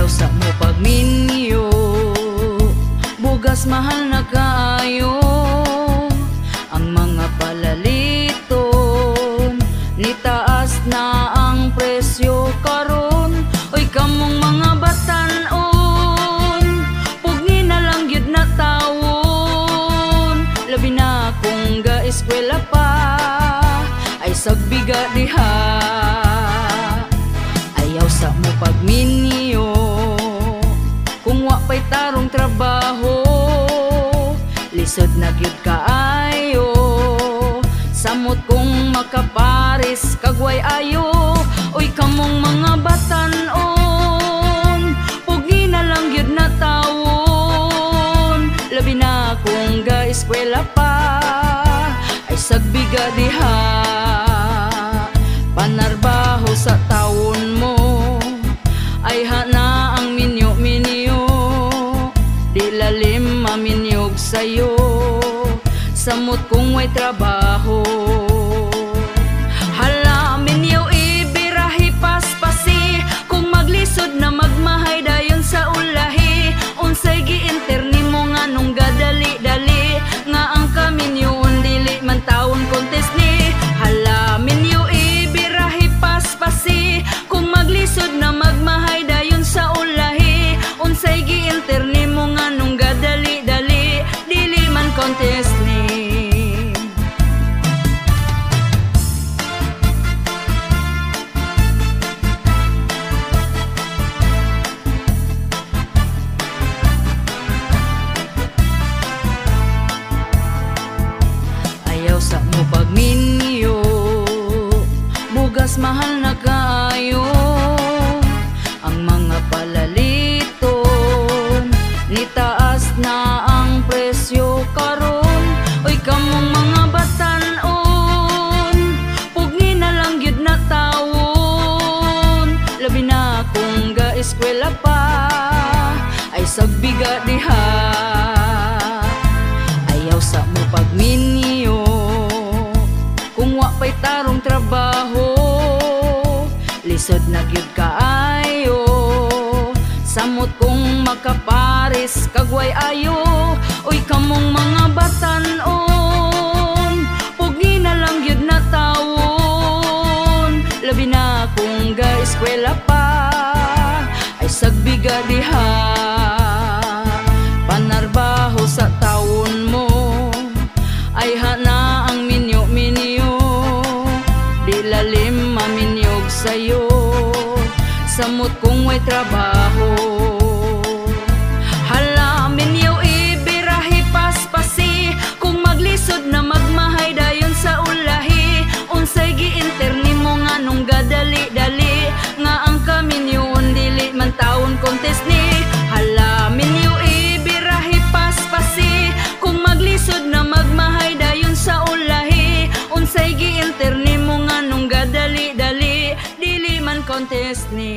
sa mo pagminyo, bugas mahal na kaayo. Ang mga palaliton, nitaas na ang presyo karon. Oy kamong mga batan-on, pugni na lang gyud na tawon. Labi na kung ga-eskwela pa, ay sagbiga diha. Ayaw sa mo pagminyo, kung wa pa'y tarong trabaho, lisod na gyud kaayo. Samot kung makaparis kagway ayo. Oy kamong mga batan-on, pugi na lang gyud na tawon. Labi na kung ga-eskwela pa, ay sagbiga diha. Panarbaho sa tawon mo, ay hana ang minyo-minyo. Di lalim maminyog sa'yo, samot kung may trabaho. Hala minyo ibirahi paspasi, kung maglisod na magmahay dayon sa ulahi. Unsay giinterni mo nga nung gadali-dali, nga ang kaminyoon dili man taon contest ni. Hala minyo ibirahi paspasi, kung maglisod na magmahay dayon sa ulahi. Unsay giinterni mo nga nung gadali-dali, dili man contest ni. Ayaw sa mo pagminyo, bugas mahal na kaayo. Ang mga palaliton, nitaas na ang presyo karon. Oy kamong mga batan-on, pugni na lang gyud na tawon. Labi na kung ga-eskwela pa, ay sagbiga diha. Ayaw sa mo pagminyo, kung wa pa'y tarong trabaho, lisod na gyud kaayo. Samot kung makaparis kagway ayo. Oy kamong mga batan-on, pugi na lang gyud na tawon. Labi na kung ga-eskwela pa, ay sagbiga diha. Panarbaho sa tawon mo, ay hana ang minyo-minyo. Di lalim maminyog sa'yo, samot kung may trabaho. Hala minyo ibirahi paspasi, kung maglisod na magmahay dayon sa ulahi. Unsay giinterni mo nga nung gadali-dali, nga ang kaminyoon dili man taon contest ni. Hala minyo ibirahi paspasi, kung maglisod na magmahay dayon sa ulahi. Unsay giinterni mo nga nung gadali-dali, dili man contest ni.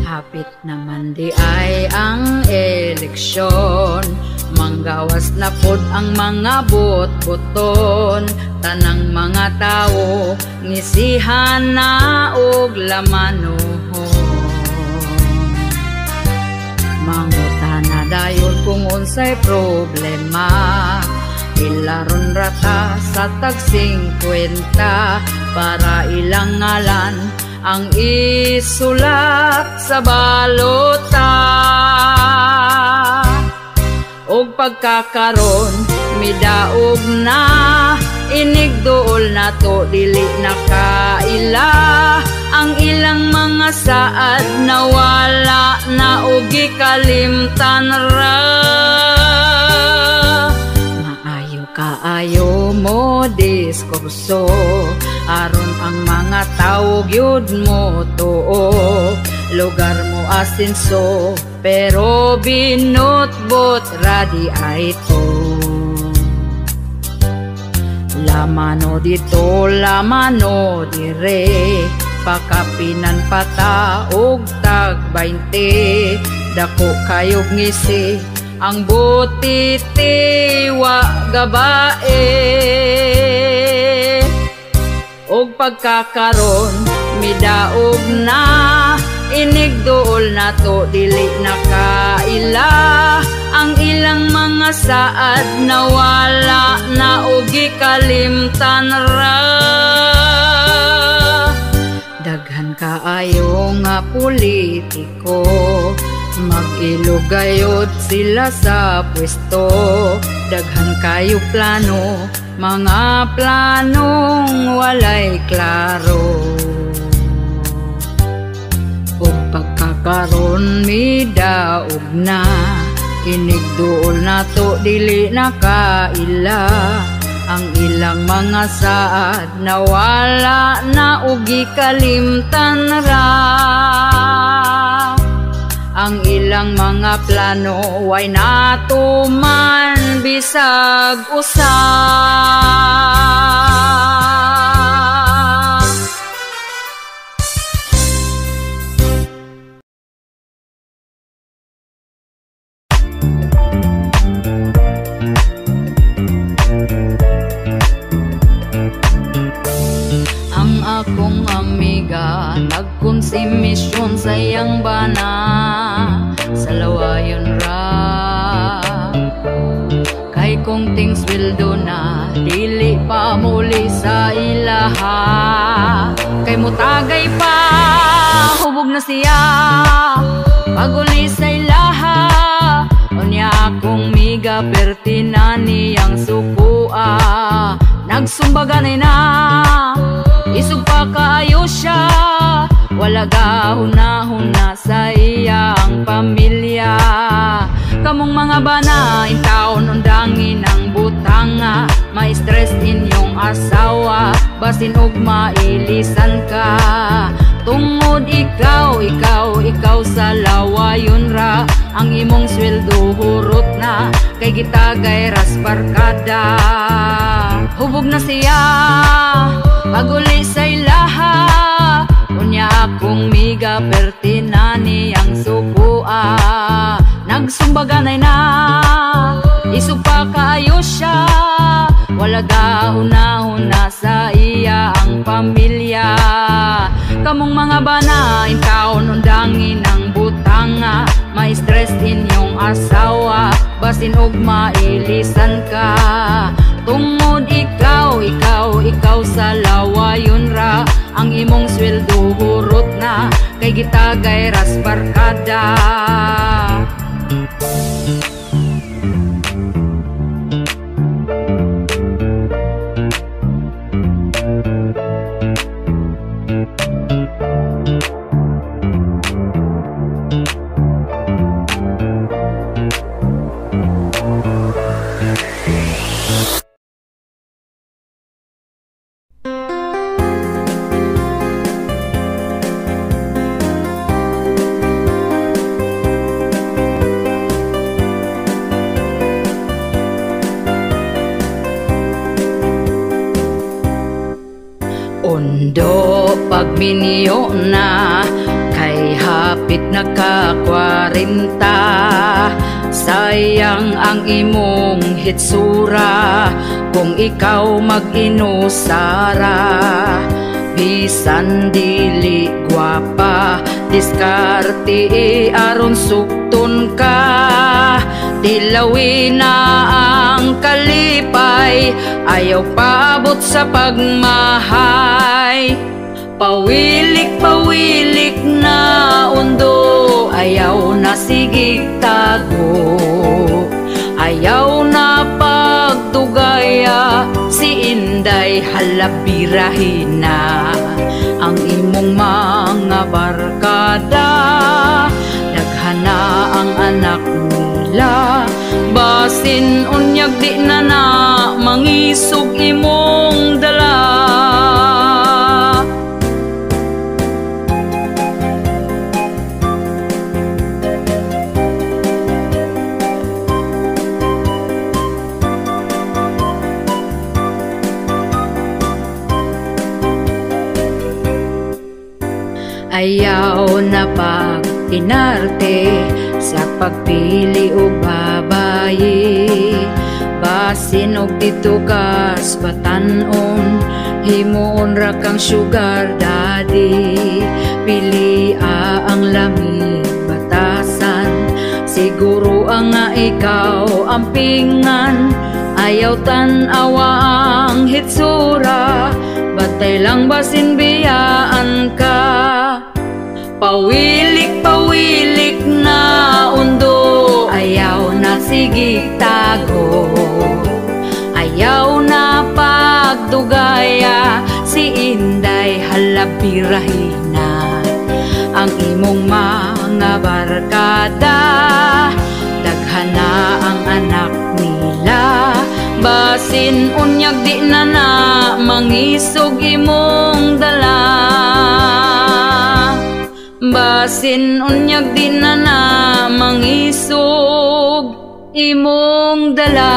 Hapit naman di ay ang eleksyon, manggawas na pod ang mga bot-boton. Tanang mga tao ngisihan na og lamanon. Mangutana dayon kung unsay problema, ilaron rata sa tag 50, para ilang ngalan ang isulat sa balota. Og pagkakaron midaog na, inigdool na to dili nakaila. Ang ilang mga saad nawala na og gikalimtan ra. Maayo kaayo mo diskurso, aron ang mga tao gyud mo tuo. Lugar mo asinso, pero binotbot radi ay to. Lamano dito, lamano dire, pakapinan pata og tag 20. dako kayog ngisi ang butiti wa gabae. Og pagkakaron midaog na inigduol na to dili nakaila ang ilang mga saad nawala na og gikalimtan ra. Daghan kaayo nga politiko mag-ilugayod sila sa pwesto. Daghan kayo plano, mga planong walay klaro. Ug pagkakaron midaog na inigduol na to dili nakaila ang ilang mga saad nawala na ug gikalimtan ra. Ang ilang mga plano way natuman bisag usa. Ang akong amiga nagkonsimisyon sa iyang bana sa lawayon ra. Kay kung things will do na dili pa muli sa ilaha. Kay mutagay pa hubog na siya paguli sa ilaha. Unya akong miga pertinani ang sukua nagsumbaganay na isog pa kaayo siya. Wala gahuna-huna sa iyang pamilya. Kamong mga bana intaon undangin ang butanga. May stress inyong asawa basin og mailisan ka. Tungod ikaw sa lawayon ra. Ang imong sweldo hurot na kay gitagay ras barkada. Hubog na siya paguli sa ilaha. Unya akong miga pertinani ang sukua nagsumbaganay na isog pa kaayo siya. Wala gahuna-huna sa iya ang pamilya. Kamong mga bana intaon undangin ang butanga. May stress inyong asawa basin og mailisan ka. Tungod ikaw sa lawayon ra. Ang imong sweldo hurot na kay gitagay ras barkada. Ondo pagminyo na kay hapit na ka 40. Sayang ang imong hitsura kung ikaw mag-inusara. Bisan dili gwapa diskarte aron sukton ka. Dilawin na ang kalipay ayaw paabot sa pagmahay. Pawilik na undo ayaw na sigig tago. Ayaw na pagtugaya si Inday halabirahin na. Ang imong mga barkada daghana ang anak nila. Basin unyag di na mangisog imong dala. Ayaw na pag inarte sa pagpili og babayi. Basin og dito kas batanon, himuon ra kang sugar daddy. Pili ang lamig batasan, siguro ang nga ikaw ampingan. Ayaw tan-awa ang hitsura, batay lang basin biyaan ka. Pawilik-pawilik na undo, ayaw na sigig tago, ayaw na pagdugaya. Si Inday halabirahina ang imong mga barkada, daghana ang anak nila. Basin unyag di na na mangisog imong dala, basin unyag di na na mangisog imong dala.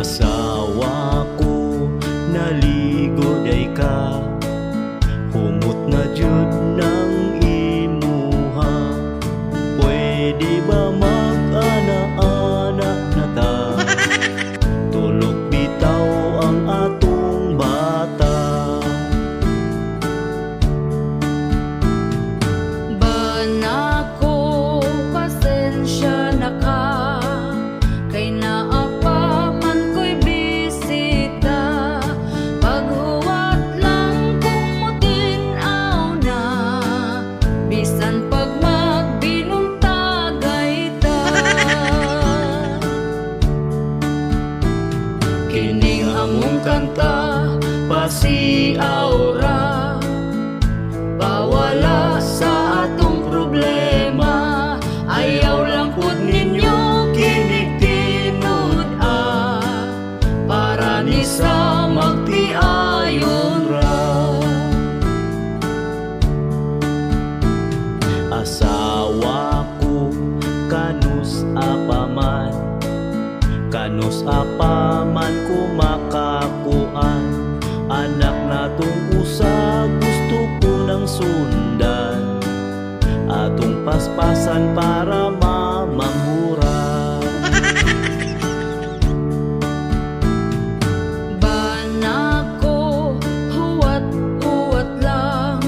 Asawa ko naligo day ka, humot na jud ng imuha. Pwede ba mag-ana-ana na ta? Tulog bitaw ang atong bata. Banako, pasensya na ka, kay naapa man ko'y bisita. Paghuwat lang kung mutinaw na, bisan pag magbinuntagay ta. Kining among kanta pasiaw ra, pawala sa atong problema. Ayaw lang pud ninyo kinig-tinud para ni sa magtiayon ra. Asawa ko kanus apaman, kanus apaman kumakakuan. Anak natong usa gusto ko nang sundan, atong paspasan para mamangura. Banako, huwat-huwat lang,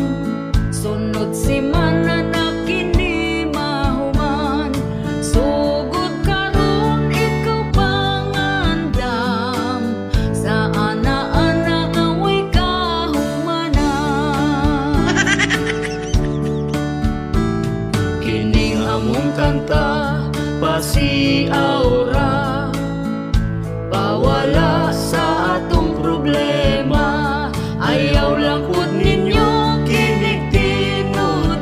sunod si mana na kini mahuman. Sugod karon ikaw pangandam, sa ana-ana nga way kahumanan. Kining among kanta pasiaw ra, pawala sa atong problema. Ayaw lang pud ninyo kinig-tinud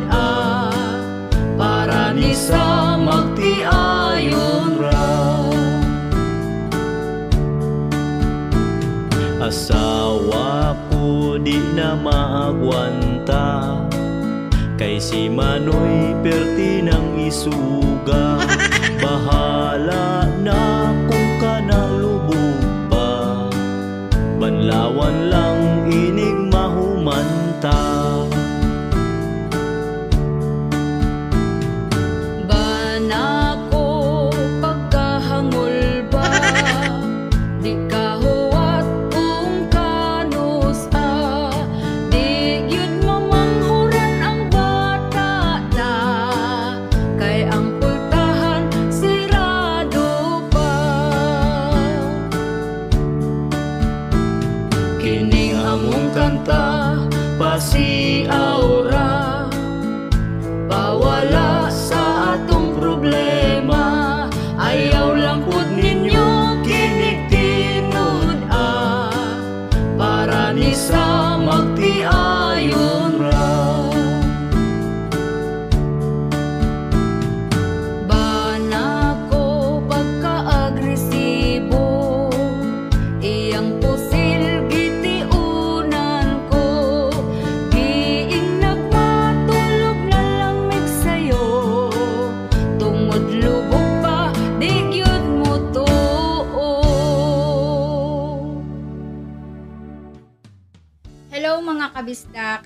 para ni sa magtiayon ra. Asawa ko di na maagwanta, kay si Manoy perti ng isuga. Bahala na kung kanang lubog pa, banlawan lang inig mahumanta. Banako, pagkahangol ba, di kahuwat kung kanus di gyud mamanghuran ang bata ta, kay ang pultahan sirado pa. Kining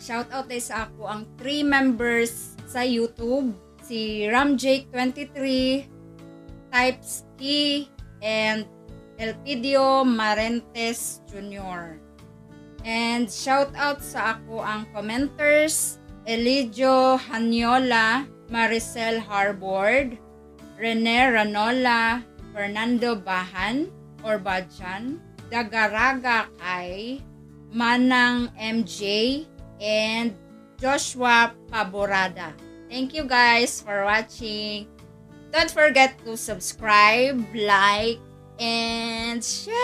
Shoutout ay sa ako ang 3 members sa YouTube. Si Ramjake23, Typeski, and Elpidio Marentes Jr. And shoutout sa ako ang commenters, Elidio Hanyola, Maricel Harbord, Rene Ranola, Fernando Bahan or Badjan, Dagaraga Kai, Manang MJ, and Joshua Paborada. Thank you guys for watching. Don't forget to subscribe, like, and share.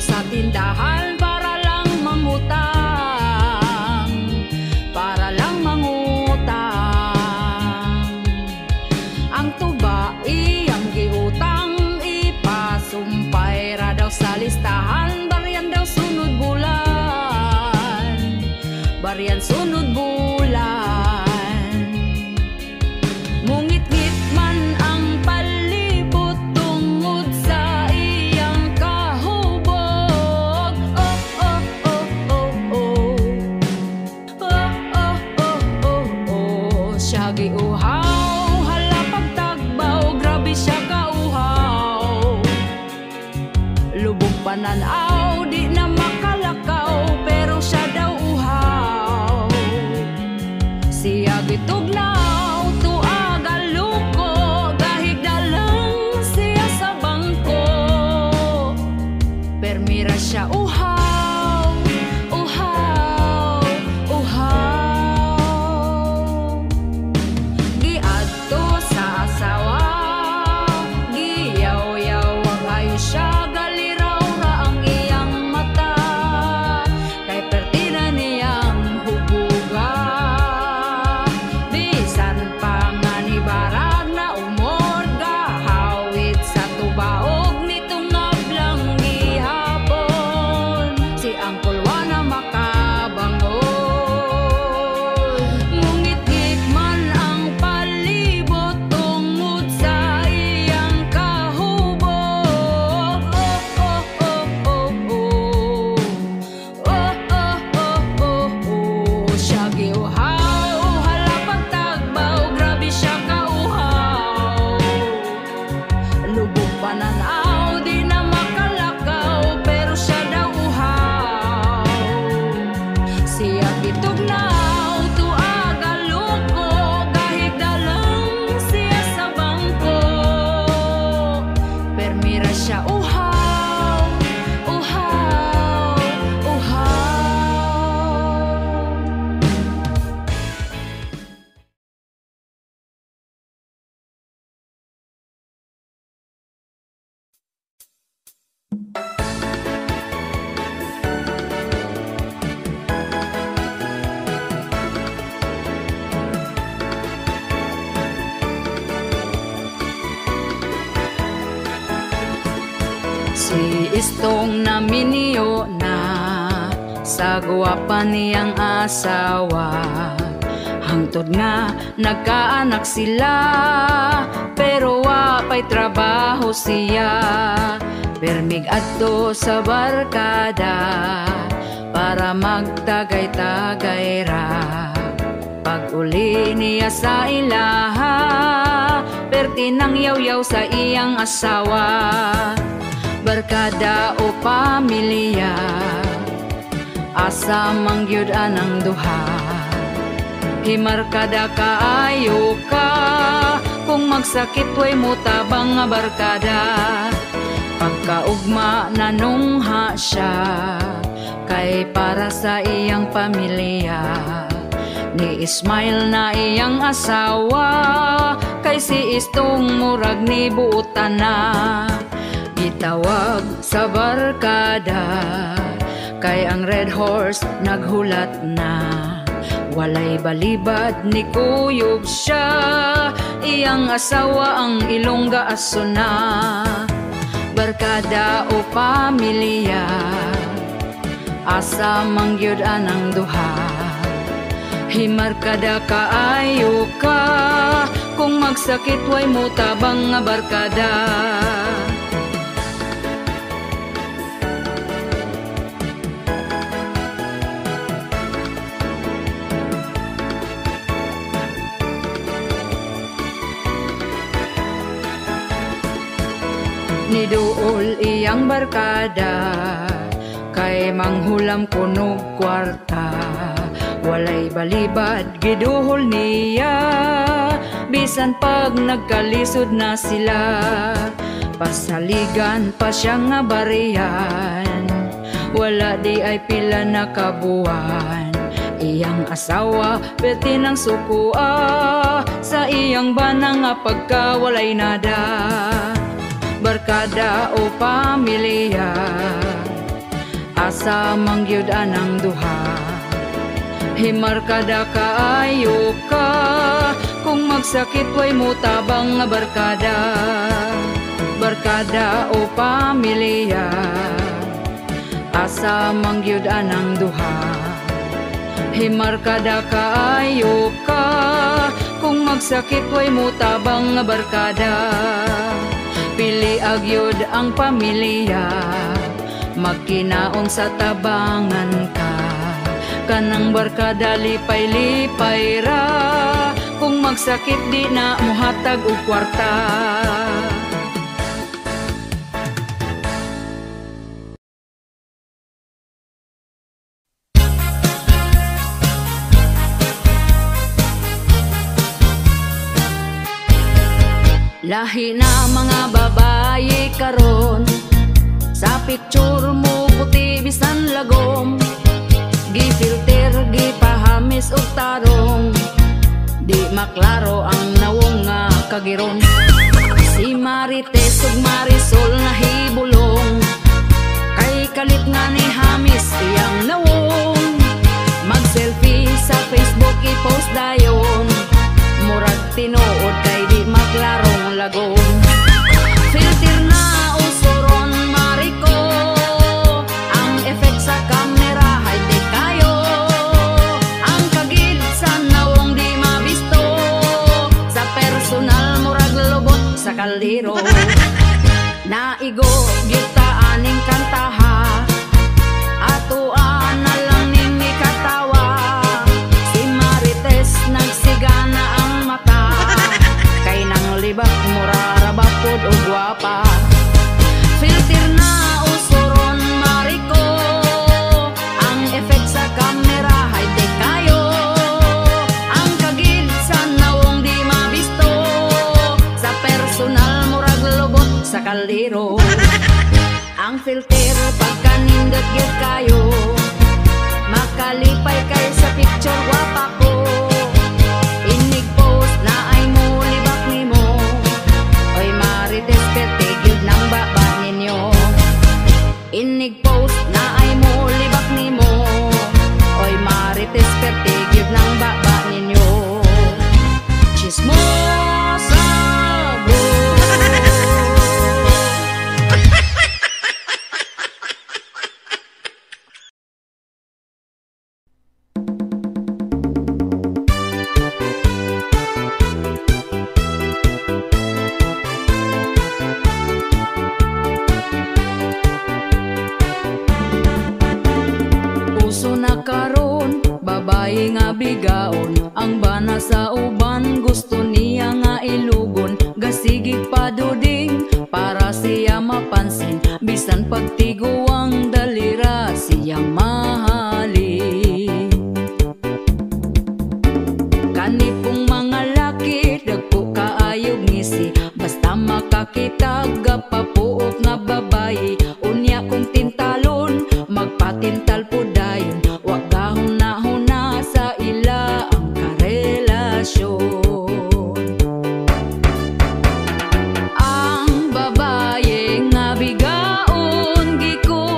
Sa tindahan para lang mangutang, para lang mangutang. Ang tuba iyang giutang, ipasumpay ra daw sa listahan. Baryan daw sunod bulan, baryan sunod bulan. Mungit-ngit man ang palibot tungod sa iyang kahubog. Oh, oh, oh, oh, oh. Oh, oh, oh, oh, oh. Siya giuhaw, hala pagtagbaw, grabe siya kauhaw. Lubog pananaw, di na makalakaw, pero siya daw uhaw. Siya gitugnaw, mira siya uhaw, uhaw, uhaw. Giadto sa asawa, giyaw-yaw ang ayo siya, galiraw ra ang iyang mata. Kay pertina niyang hubuga, bisan pa nga ni barag na umod, gahawit sa tubaog nitong ngablang ang kulwa na makabangon. Ngungit-ngit man ang palibot tungod sa iyang kahubog. Oh, oh, oh, oh, oh. Oh, oh, oh, oh, oh. Siya giuhaw, hala pagtagbaw, grabe siya kauhaw. Lubog pananaw, di na makalakaw, pero siya daw uhaw. Siya bitugnaw, tuag aluko, kahit dalang siya sa bangko. Permira siya uhaw, uhaw, uhaw. Si Istong naminiyo na sa guwapan niyang asawa, hangtod nga nagkaanak sila, pero wapay trabaho siya. Permig adto sa barkada para magtagay-tagay ra. Pag-uli niya sa ilaha, pertinang yaw-yaw sa iyang asawa. Barkada o pamilya, asa mangyud anang duha. Himarkada kaayo ka, kung magsakit way mo tabang nga barkada. Pagkaugma nanungha siya, kay para sa iyang pamilya. Ni Ismail na iyang asawa, kay si Istong murag ni buutan na. Gitawag sa barkada, kay ang Red Horse naghulat na. Walay balibad ni kuyog siya, iyang asawa ang ilongga asuna. Barkada o pamilya, asa mangyud anang duha. Himar kada kaayo ka, kung magsakit way mo tabang nga barkada. Niduol iyang barkada, kay manghulam kunog kwarta. Walay balibad giduhol niya, bisan pag nagkalisod na sila. Pasaligan pa siya nga bariyan, wala di ay pila na kabuan. Iyang asawa perti ng sukua, sa iyang bana nga pagkawalay nada. Barkada o pamilya, asa mangyud anang duha. Himar kada kaayo ka, kung magsakit way mo tabang nga barkada. Barkada o pamilya, asa mangyud anang duha. Himar kada kaayo ka, kung magsakit way mo tabang nga barkada. Pili agyod ang pamilya, magkinaon sa tabangan ka. Kanang barkada lipay-lipay ra, kung magsakit di na muhatag og kwarta. Lahi na mga babaye karon, sa picture mo puti bisan lagom. Gifilter, gipahamis og tarong, di maklaro ang nawong nga kagiron. Si Marites ug Marisol na hibulong, kay kalit nga ni hamis iyang nawong. Mag-selfie sa Facebook i-post dayon, murag tinuod kay di maklarong lagon. Filter na usuron mariko, ang effect sa camera high-tech kayo. Ang kagid sa nawong di mabisto, sa personal murag lubot sa kaldero. Naigo gyuta aning kantaha, atuan na lang ning ikatawa. Si Marites nagsigana ang mata, kay nang libak muraraba pod o gwapa. Filter na usuron mariko, ang effect sa camera high-tech kayo. Ang kagid sa nawong di mabisto, sa personal murag lubot sa kaldero. Ang filter pagkanindot gyud kayo, makalipay kay sa picture gwapa ko. Inig post na ay mo libak nimo, oy Marites perte gyud nang baba ninyo. Inig post na ay mo libak nimo, oy Marites perte gyud nang baba ninyo. Chismosa bro. Uso na karon, babae nga bigaon, ang bana sa uban gusto niya nga ilugon. Gasigig paduding para siya mapansin, bisan pagtiguang dalira siya mahalin. Kanipong mga laki dagko kaayog ngisi, basta makakitag gapapuok nga babae. Unya kong tintalon, magpatintal po dayon, wag gahuna-huna sa ila ang karelasyon. Ang babae nga bigaon, gikon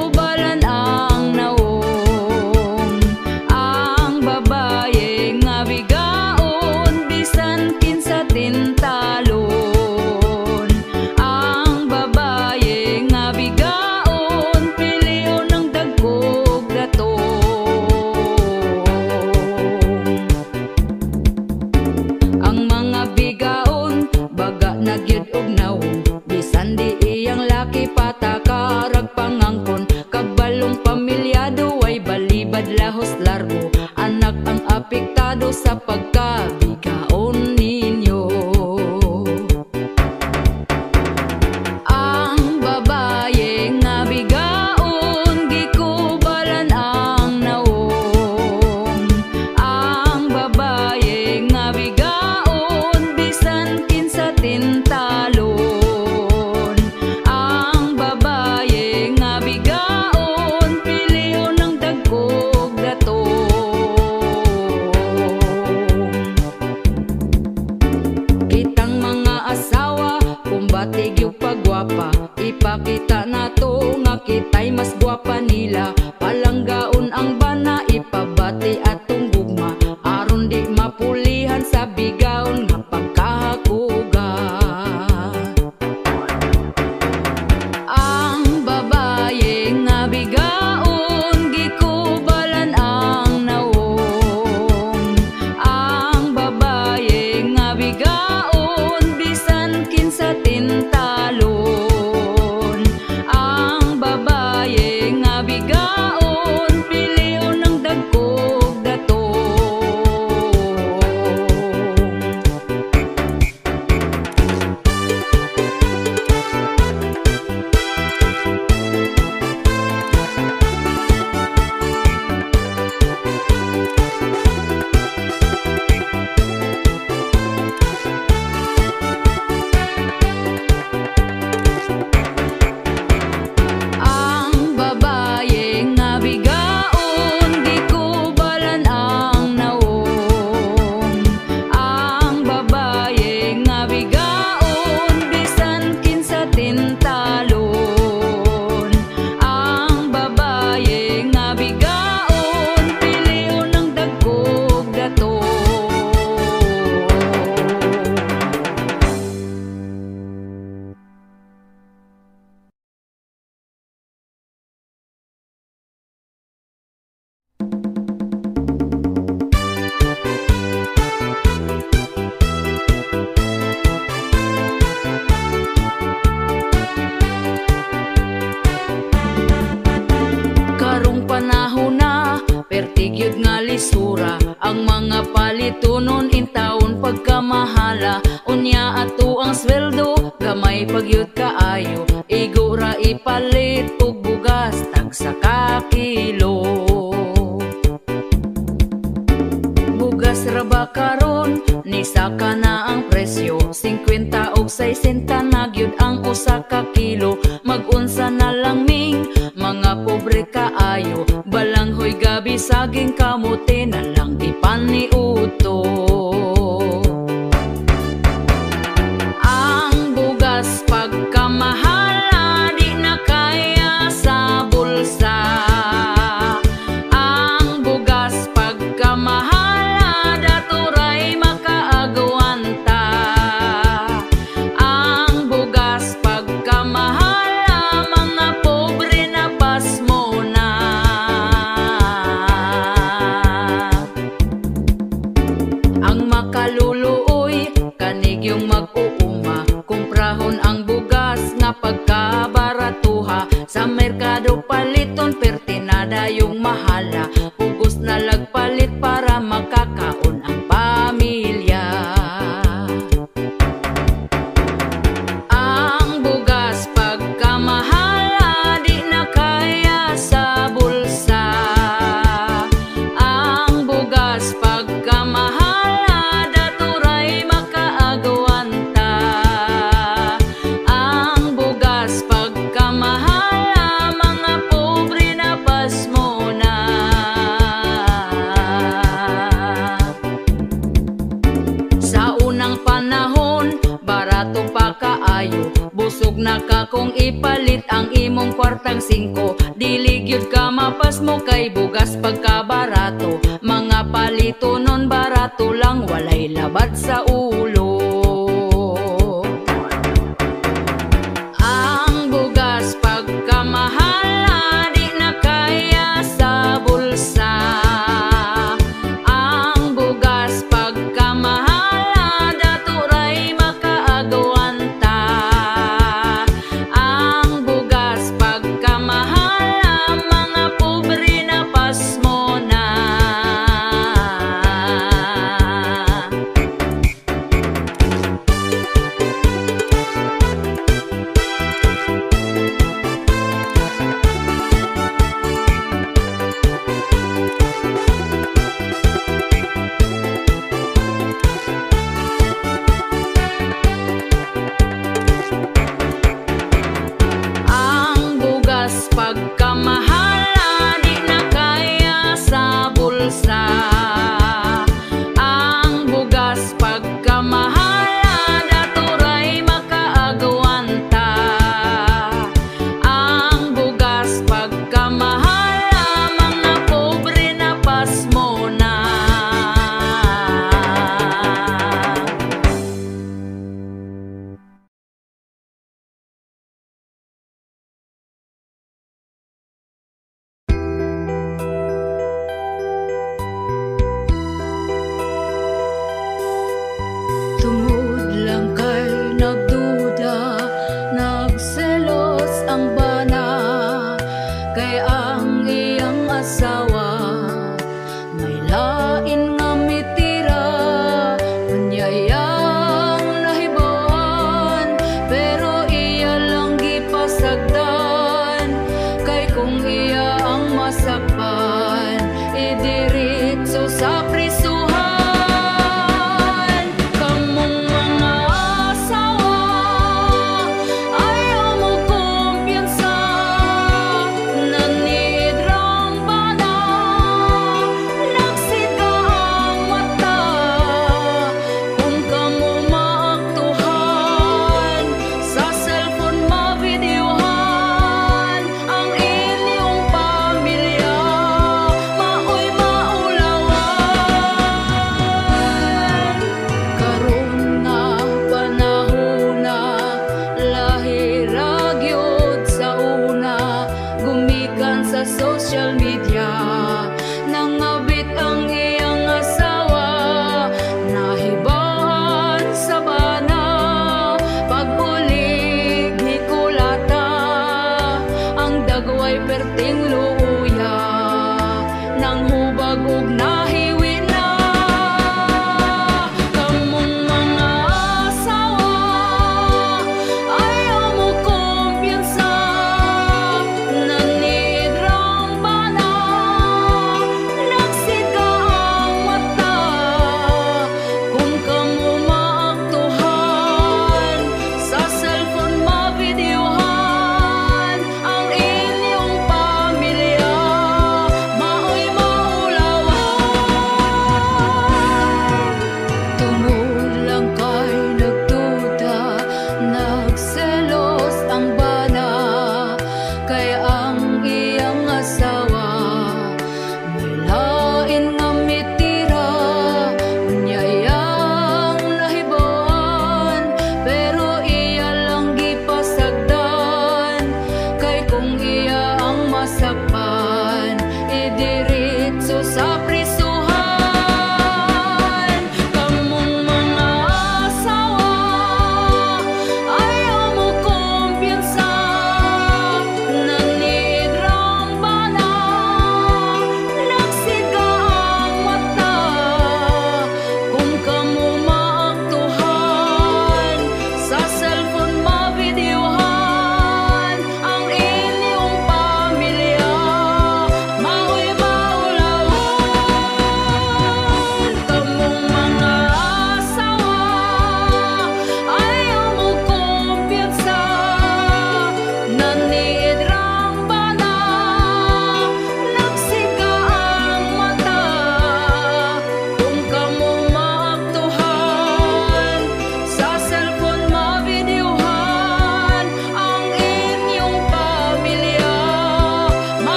bata karag pangangkon, kag balong pamilyado ay balibad lahos largo. Anak ang apektado sa pagkabigaon ninyo. Ang babaye nga bigaon, gikubalan ang naong. Ang babaye nga bigaon, bisan kinsa tintalon. Ang babaye nga bigaon, piliyon ng dagkog datong. Kitang mga asawa, kumbatig yung pagwapa, ipakita na to nga kita'y mas gwapa nila. Palanggaon ang bana, ipabati atong gugma, aron di mapulihan sa bigaon nga pagkahakuga. Ang babaye nga bigaon, gikubalan ang naong. Ang babaye nga bigaon, bisan kinsa tintalon. Ang babaye nga bigaon, piliyon ng dagkog datong. Ang babaye nga bigaon, gikubalan ang naong. Ang babaye nga bigaon, bisan kinsa tintalon. Ang babaye nga bigaon, piliyon ng dagkog datong. Karong panahon na, pertigyod nga lisura, ang mga palitunon intawon pagkamahala. Unya ato ang sweldo, gamay pagyud kaayo, igura ipalit og bugas tagsa ka kilo. Bugas ra ba karon, ni saka na ang presyo, 50 og 60 na gyud ang usa ka kilo. Mag-unsa na lang ming mga pobre kaayo, balanghoy gabi saging kamote na lang ipaniuto. Ang bugas pagkamahala, di na kaya sa bulsa. Ang bugas pagkamahala, daturay makaagwanta. Ang bugas pagkamahala, mga pobre na pasmo na. Ang makaluluoy, kanig yung mag-uuma, kumprahon ang bugas nga pagkabaratuha. Sa merkado paliton, pertinada yung mahala, pugos na lagpalit para makakaon ang pamilya. Ang bugas pagkamahala, di na kaya sa bulsa. Ang bugas pagkamahala, daturay makaagwanta. Ang bugas pagkamahala, mga pobre na pasmo na. Sa unang panahon, barato pa kaayo, busog na ka kung ipalit ang imong kwartang 5. Diligyod ka mapas mo kay bugas pagkabarato, mga palito nun barato lang, walay labad sa ulo. Ang bugas pagkamahala, di na kaya sa bulsa. Ang bugas pagkamahala, daturay makaagwanta. Ang bugas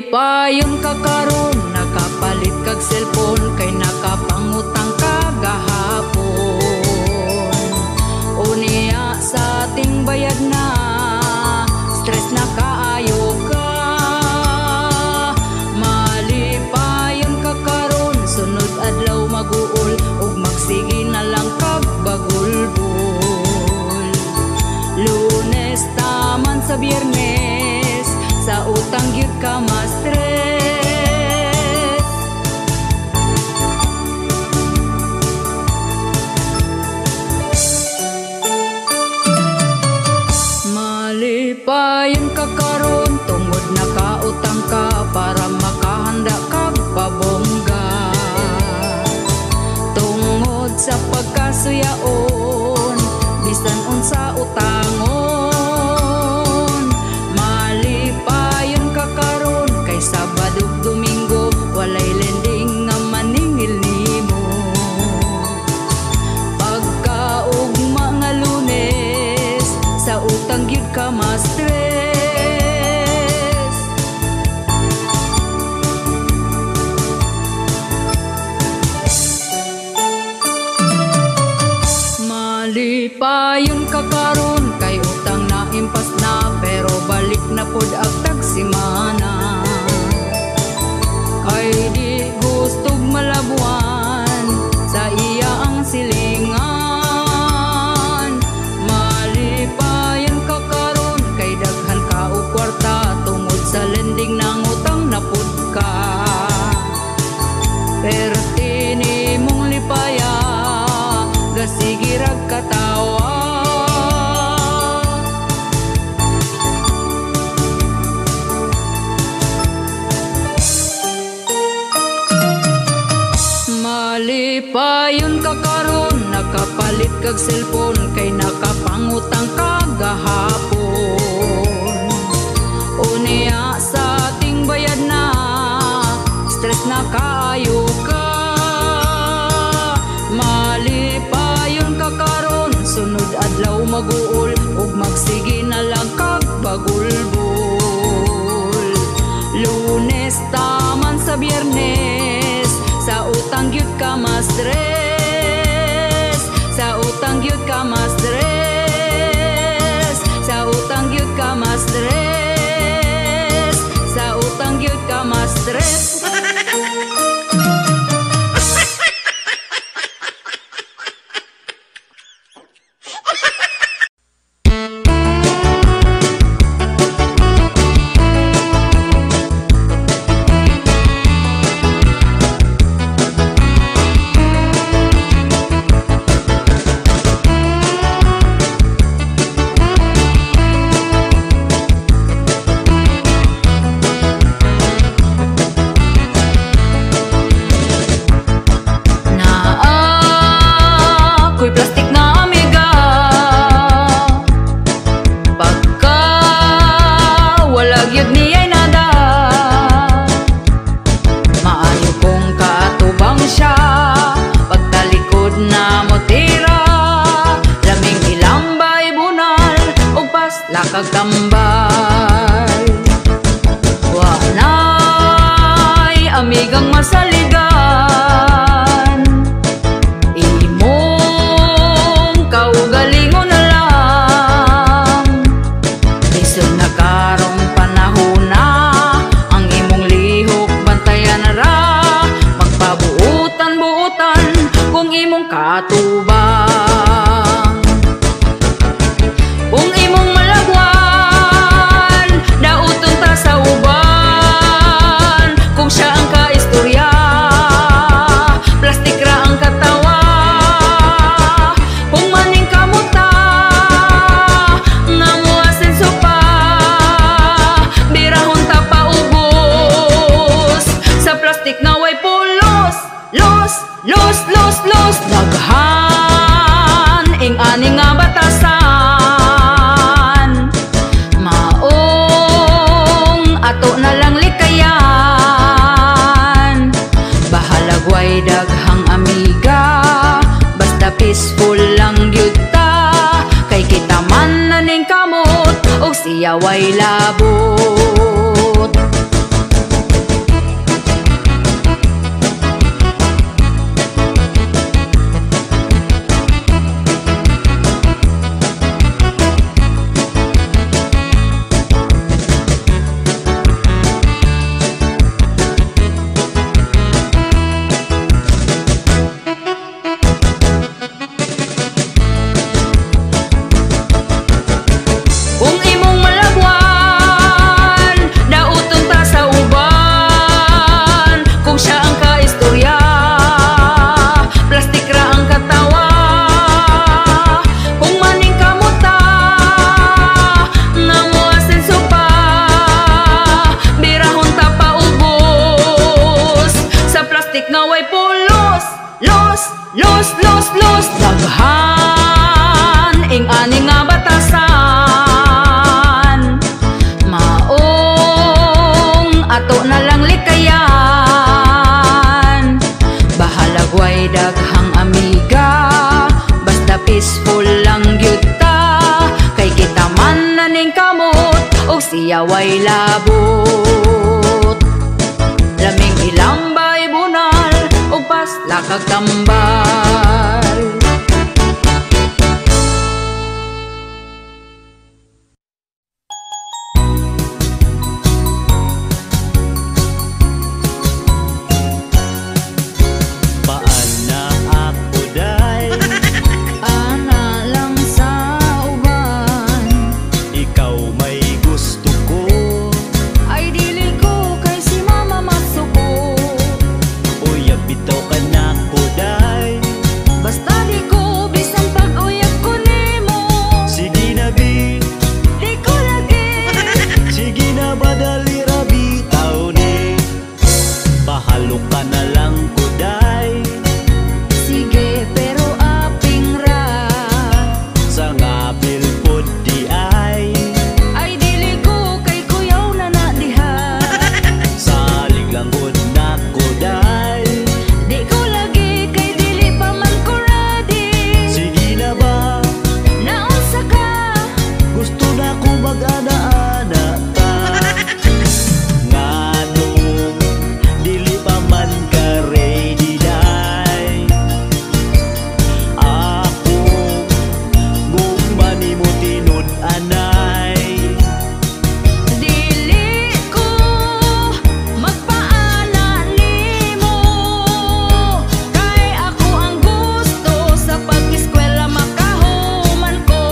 Malipayon ka karon, nakapalit kag cellphone, kay nakapangutang ka gahapon. Unya sa ating bayad na, stress na kaayo ka. Malipayon ka karon, sunod adlaw maguol, ug magsige na lang kag bagulbol. Lunes taman sa Biyernes, sa utang gyud ka ma-stress. Malipayon ka karon, tungod nakautang ka para makahanda kag pabongga. Tungod sa pagkasuyaon, bisan unsa utangon. Malipayon ka karon, kay Sabado ug Domingo walay lending nga maningil nimo. Pagkaugma nga Lunes, sa utang gyud ka ma-stress. Malipayon ka karon, kay utang na impas na, pero balik na pod agtag simana. Kay di gustog malabuan, sa iya ang silingan. Malipayon ka karon, kay daghan ka og kwarta, tungod sa lending nang utang na pod ka. Perti nimong lipaya, gasige rag katawa. Malipayon ka karon, nakapalit kag cellphone, kay nakapangutang ka gahapon. Unya sa ating bayad na, stress na kaayo ka. Malipayon ka karon, sunod adlaw maguol, ug magsige na lang kag bagulbol. Lunes taman sa Biyernes, sa utang gyud ka ma-stress. Sa utang gyud ka ma-stress. Sa utang gyud ka ma-stress. Sa utang gyud ka ma-stress. Lakagtambay, wanay amigang masaligan. Imong kaugalingon na lang, lisod na karong panahon na, ang imong lihok bantayan na ra. Magpabuutan-buutan kung imong katubang. Kung imong malagwan, dauton ta sa uban. Kung siya ang kaistorya, plastik ra ang katawa. Kung maning kamuta, nga muasin sopa, birahon ta paubos. Sa plastik na way pulos, los, los, los, los. Daghan ing ani nga batasan, ato na lang likayan. Bahalagway daghang amiga, basta peaceful lang gyud ta. Kay kita man naning kamot, og siya way labot. los daghan ing ani nga batasan maong ato na lang likayan bahalag way daghang amiga basta peaceful lang gyud ta kay kita man naning kamot og siya way labot laming ilambay bunal ug pas lakag tambal. Paana ako day Ana lang sa uban ikaw may gusto ko ay dili ko kay si mama masuko uyab bitaw ka na ko day basta di ko bisan pag-uyab ko nimo sige na bi di ko lagi sige na badali ra bitaw ni bahalo ka na lang ko day sige pero aping ra sa ngabil pod di ay dili ko kay kuyaw na na diha salig lang gud na ko day di ko lagi kay dili pa man ko ready sige na ba naunsa ka gusto na ko mag-ana-ana ka ngano dili pa man ka ready day ako gumani mo tinud anay dili ko magpaana nimo kay ako ang gusto sa pag-eskwela makahuman ko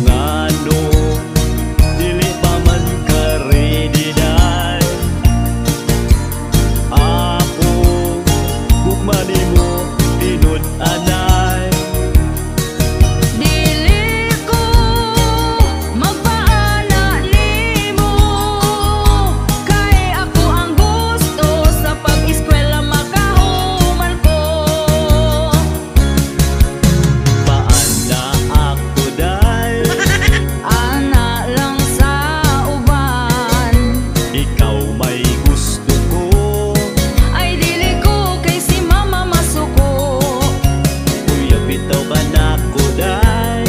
ngano dili pa man ka ready day ako gumani mo tinud anay dili ko magpaana nimo kay ako ang gusto sa pag-eskwela makahuman ko paana ako day ana lang sa uban ikaw may gusto ko ay dili ko kay si mama masuko kuya bitaw ka na ko day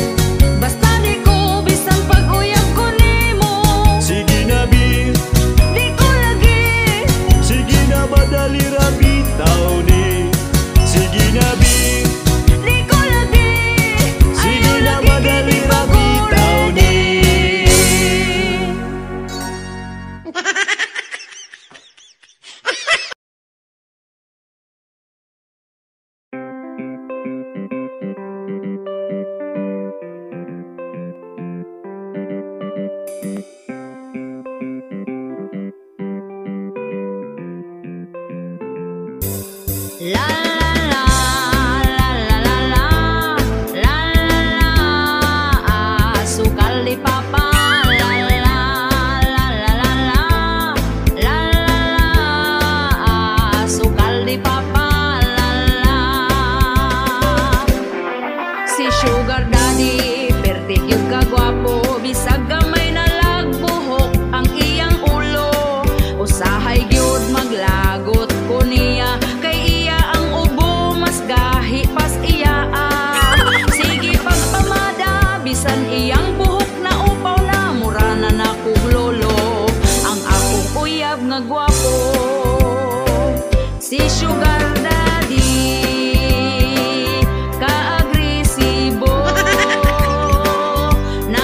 basta di ko bisan pag-uyab ko nimo sige na bi di ko lagi sige na madali ra bitaw ni sige na bi di ko lagi sige na madali ra bitaw ni la la la la la la la la sukal di papa la la la la la la la sukal di papa la la si sugar daddy perti gyud ka gwapo bisag gamay na lagbuhok ang iyang ulo usahay gyud maglagot ko niya kay iya ang ubo mas gahi pas iya sige pagpamada bisan iyang buhok na upaw na mura na nakog lolo ang akong uyab nga gwapo si sugar daddy ka agresibo na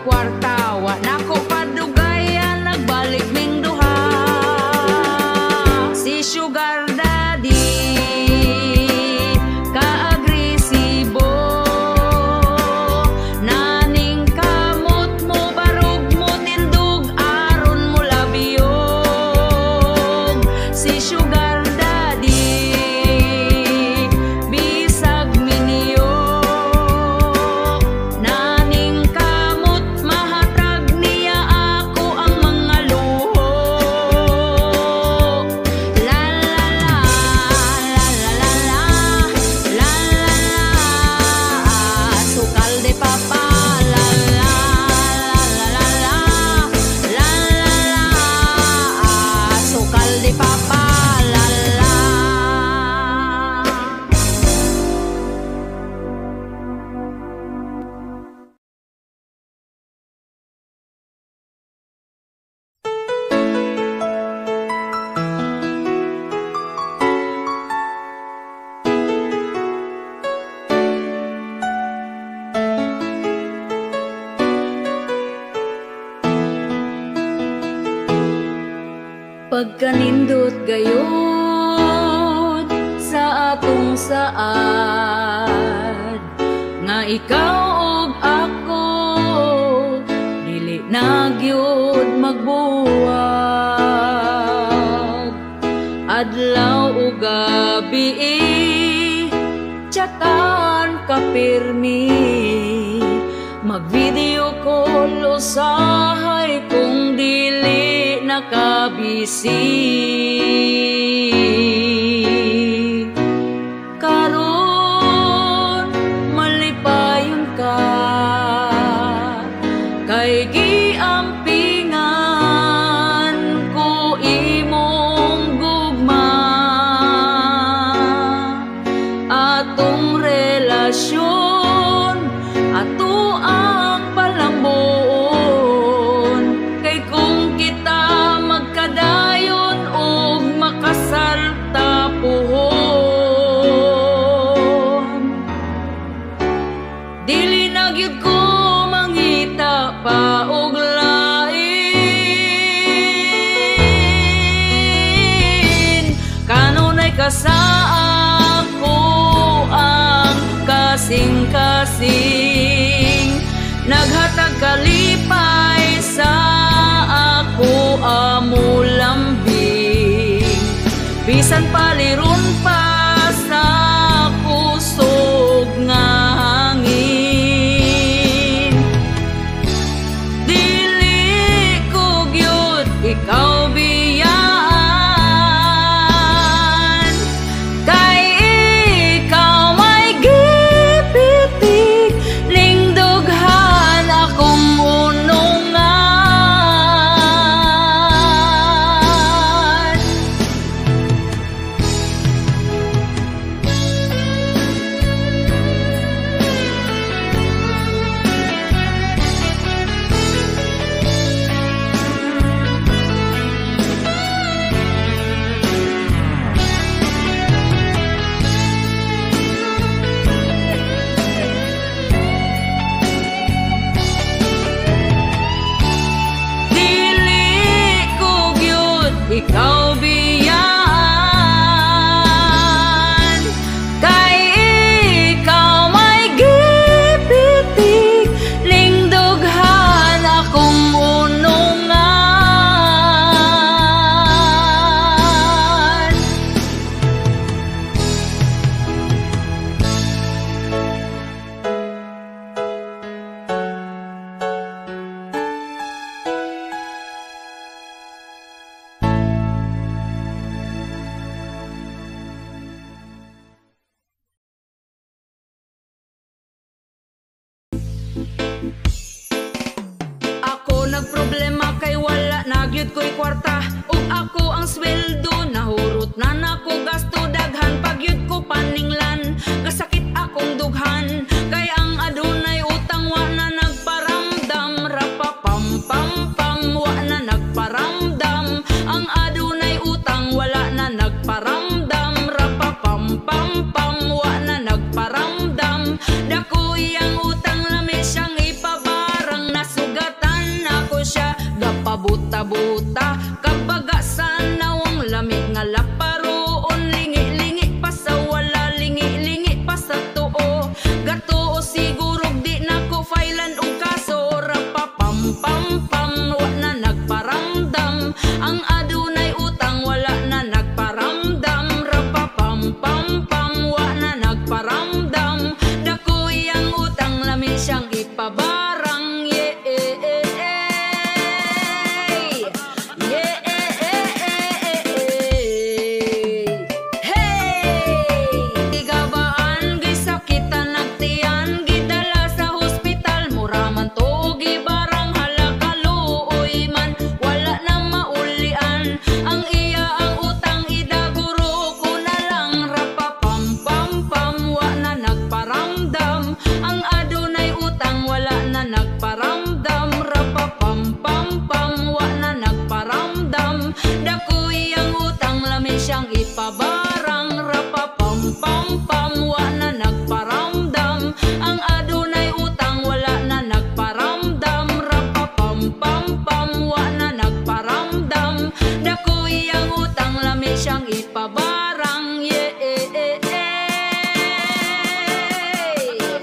og kwarta, wa nako padugayan nagbalik ming duha. Si Sugar Daddy ka-agresibo, naning kamot mo barog mo tindog aron mo labiyog. Si Sugar Daddy bisag miniyok, naning kamot mahatag niya ako ang mga luho. La la la, la la la la, la la la, sukal de papa. La la la la la, la la la, sukal de papa. La la. Pagkanindot gayod sa atong saad, nga ikaw ug ako dili na gyud magbuwag. Adlaw ug gabi chatan ka pirmi, mag-video call usahay kung dili nakabisi. Karon malipayon ka, kay giampingan ko imong gugma. Atong relasyon ato ang palambon, kay kung kita magkadayon og makasal tapuhon, dili na gyud ko mangita pa og lain. Kanunay ka sa ako ang kasing-kasing, naghatag kalipay sa ako amo lambing. Bisan paliron pa sa kusog nga hangin, dili ko gyud ikaw biyaan, kay ikaw may gipitik ning dughan akong unungan. Dili ko gyud ikaw biyaan, kay ikaw may gipitik ning dughan akong unungan. Ako nagproblema kay wala na gyud ko'y kwarta, ug ako ang sweldo nahurot na nako gasto daghan. Pagyud ko paninglan kasakit akong dughan, kay ang adunay utang wa na nagparamdam. Rapapam pam pam, wa na nagparamdam. Ang adunay utang wala na nagparamdam. Rapapam pam pam, wa na nagparamdam. Dako iyang utang lami siyang ipabarang, nasuga sa buta. Kabaga sa nawang lamig nga laparoon, lingi-lingi pa sa wala, lingi-lingi pa sa tuo. Gatuo siguro di na ko filean og kaso. Rapapam pam pam wa na nagparamdam, ang adunay utang wala na nagparamdam. Rapapam pam pam wa na nagparamdam, dakoy ang utang lami siyang ipabarang. Dakoy ang utang lami siyang ipabarang. Rapapam pam pam wa na nagparamdam, ang adunay utang wala na nagparamdam. Rapapam pam pam wa na nagparamdam, dakoy ang utang lami siyang ipabarang.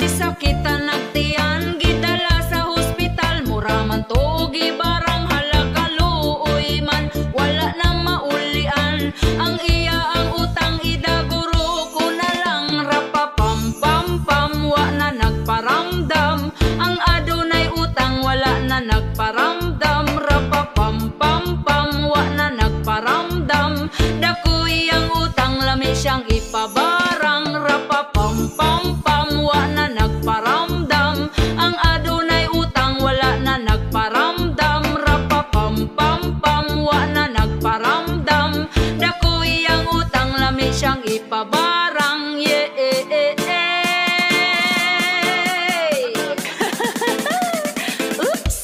Isa kita nagtiyan gidala sa hospital, mura man to gibarang halakaluoy man wala na maulian. Ang iya ang utang idaguro ko na lang. Rapapam pam pam wa na nagparamdam, ang adunay utang wala na nagparamdam. Rapapam pam pam wa na nagparamdam, dakoy ang utang lami siyang ipabarang. Rapapam pam pam wa na nagparamdam, ang adunay utang wala na nagparamdam. Rapapam pam pam wa na nagparamdam, dakoy ang utang lami siyang ipabarang. Oops!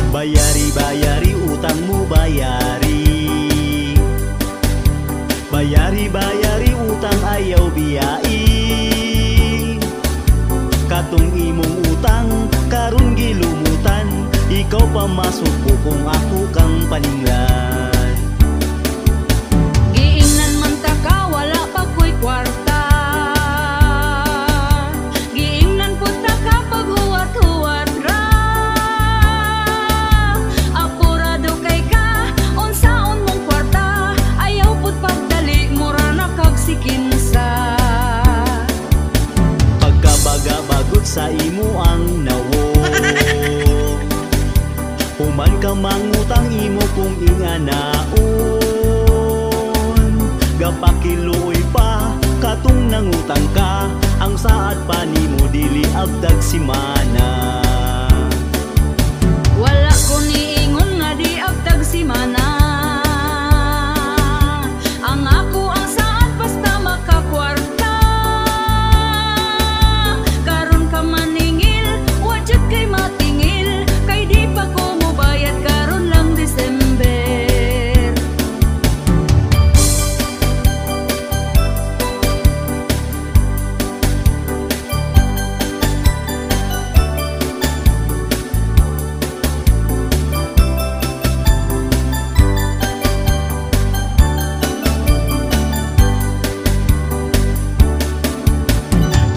Bayari, bayari utang mo, bayari. Bayari, bayari utang ayaw biyai. Katong imong utang karon gilumutan, ikaw pa masuko kung ako kang paninglan. Giingnan man ta ka wala pa ko'y kwarta, giingnan po ta ka pag huwat-huwat ra. Apurado kay ka unsaon mong kwarta, ayaw pud pagdali mura na kag sikinsa. Pagkabaga-bagot sa imo ang nawo, human ka mangutang imo kung inganaon. Gapakiluoy pa katong nangutang ka, ang saad pa nimo dili abdag simana. Wala ko niingon nga di abdag simana, ang ako ang saan basta makakwarta. Karon ka maningil, wajud kay matingil, kay di pa ko mobayad karon lang December.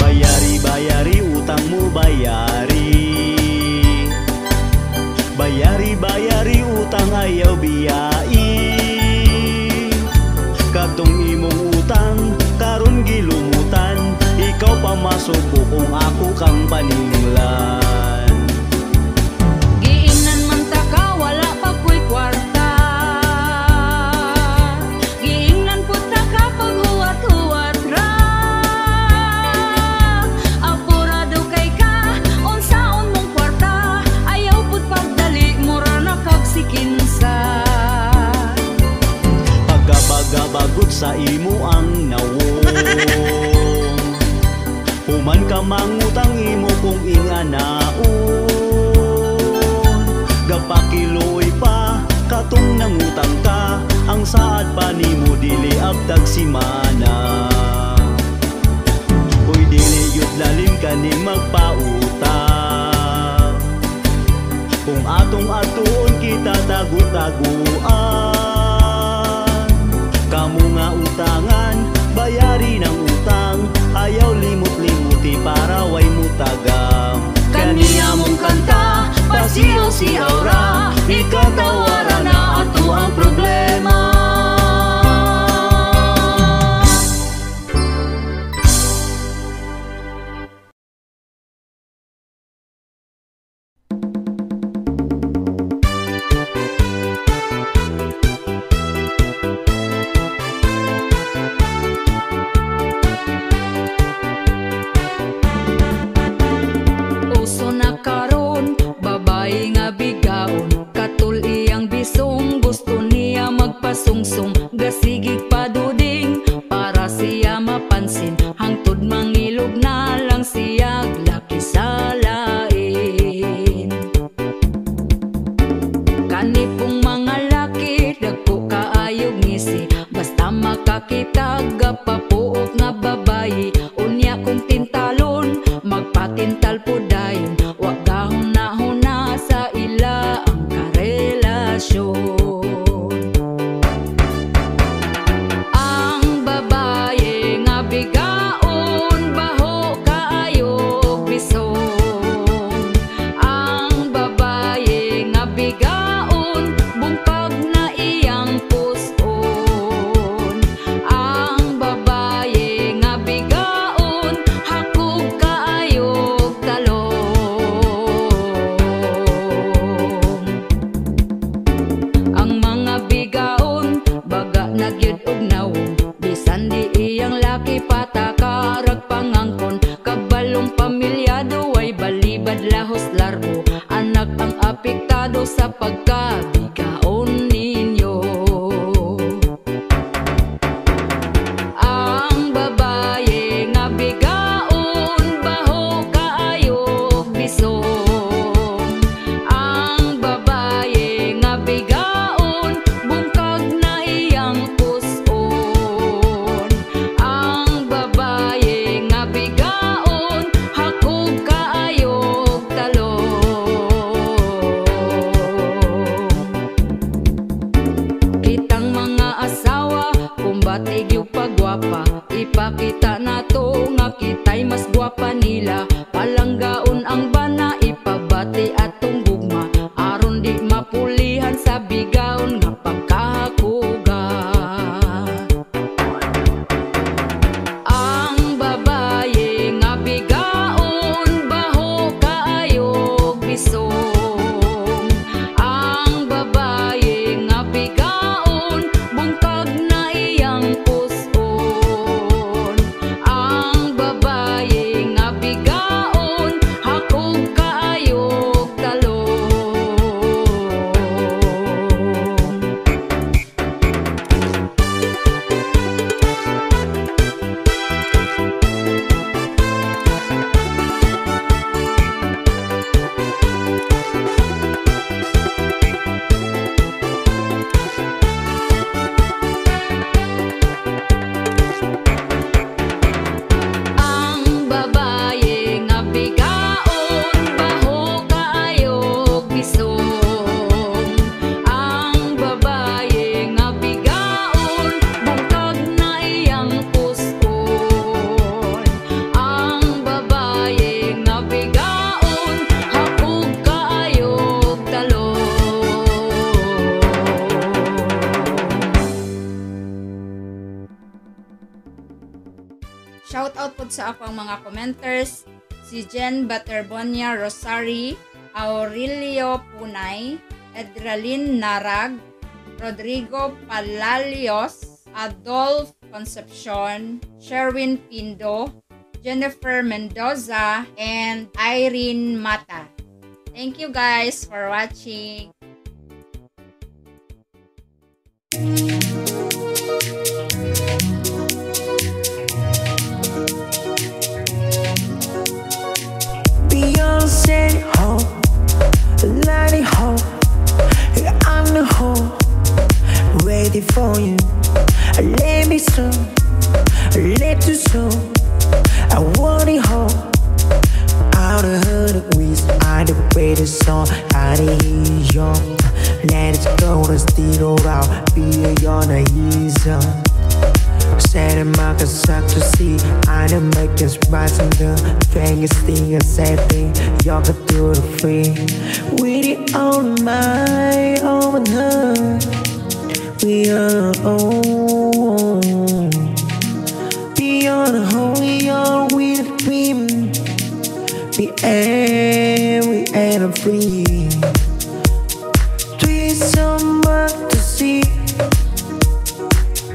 Bayari, bayari utang mo, bayari. Bayari, bayari utang ayaw biyai. Katong imong utang karon gilumutan, ikaw pa masuko kung ako kang paninglan. Giingnan man ta ka wala pa ko'y kwarta, giingnan po ta ka pag huwat-huwat ra. Apurado kay ka unsaon mong kwarta, ayaw pud pagdali mura na kag sikinsa. Pagkabaga-bagot sa imo ang nawo, human ka mangutang imo kung inganaon. Gapakiloy pa katong nangutang ka, ang saad pa nimo dili abtag simana. Uy dili yun lalim kaning magpautang, kung atong atuon kita tagu-taguan. Kamu nga utangan, bayari ng utang, ayaw limot-limuti para way mutagam. Kaniya mong kanta, pasiyaw-siyaw ra, ikatawaran na ato ang problema. Uso na karon, babae nga bigaon, katul iyang bisong, gusto niya magpasungsong, gasigig paduding para siya mapansin, hangtod mangilog na lang siya laki sa lain. Kanipong mga laki, dagko kaayog ngisi, basta makakita gapapuok nga babayi, unya kong tintalon, magpatintal po dayon, wag gahuna-huna sa ila ang karelasyon. Ang babaye nga bigaon, baho kaayog bisong. Ang babaye nga bigaon, bungkag na iyang puson. Ang babaye nga bigaon, hakog kaayog talong. Ang mga bigaon, baga nagyud og nawong, bisan di iyang laki patakarag pangangkon, kabalong pamilyado ay balibad lahos larbo, anak ang apektado sa pagkabigaon ninyo. Ang babaye nga bigaon, baho kaayog bisong. Ang babaye nga bigaon, bungkag na iyang puson. Ang babaye nga bigaon, hakog kaayog talong. Kitang mga asawa, kumbatig yung pagwapa, ipakita na to nga kita'y mas gwapa nila. Palanggaon ang bana, ipabati atong gugma, aron di mapulihan sa bigaon nga pagkahakuga. Ang babaye nga bigaon, baho kaayog bisong. Ang babaye nga bigaon, bungkag na iyang puson. Ang babaye nga bigaon, hakog kaayog talong. Ang babaye nga bigaon, baho kaayog bisong. Ang babaye nga bigaon, bungkag na iyang puson. Ang babaye nga bigaon, hakog kaayog talong. Shout out po sa akong mga commenters, si Jen Baterbonia Rosari, Aurelio Punay, Edralin Narag, Rodrigo Palalios, Adolf Concepcion, Sherwin Pindo, Jennifer Mendoza, and Irene Mata. Thank you guys for watching. Beyonce, ho, Lani, ho, I'm the ho, ready for you. Let me so, let you so. I want it all. Out of her with I the way the song I the young. Let it go to steal out. Be on a easy. Set my suck to see. I the make this rising the fingers thing and setting. Y'all can do the free. With it on my own her. We are own. Beyond the holy, all with a dream. We ain't free. Treat someone to see.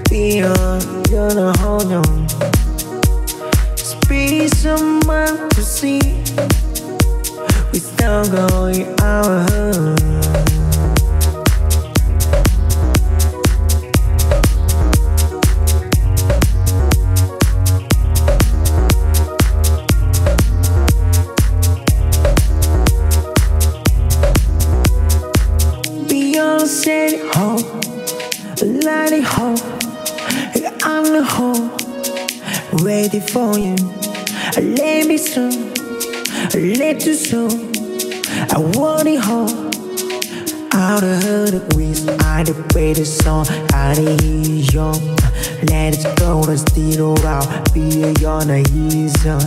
Beyond, you're the hold on. Speak someone to see. We still going out. Set it home, light it home. I'm the home, ready for you. Let me so, let you so. I want it home. Out of her the with I the way the song I the young. Let it go to steal out. Be on a easy.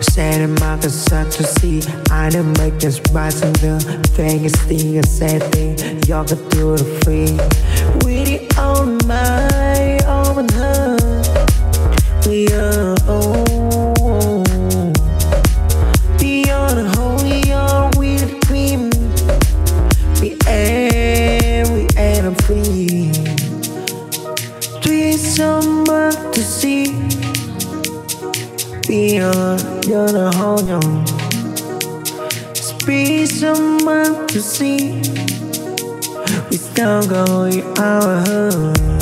Setting my suck to see. I done make this rising the fingers thing and setting. Y'all can do the free. With it on my own her. We are own. Beyond the holy, all with a dream. We ain't free. Treat someone to see. Beyond, you're the hold on. Speak someone to see. We still going out.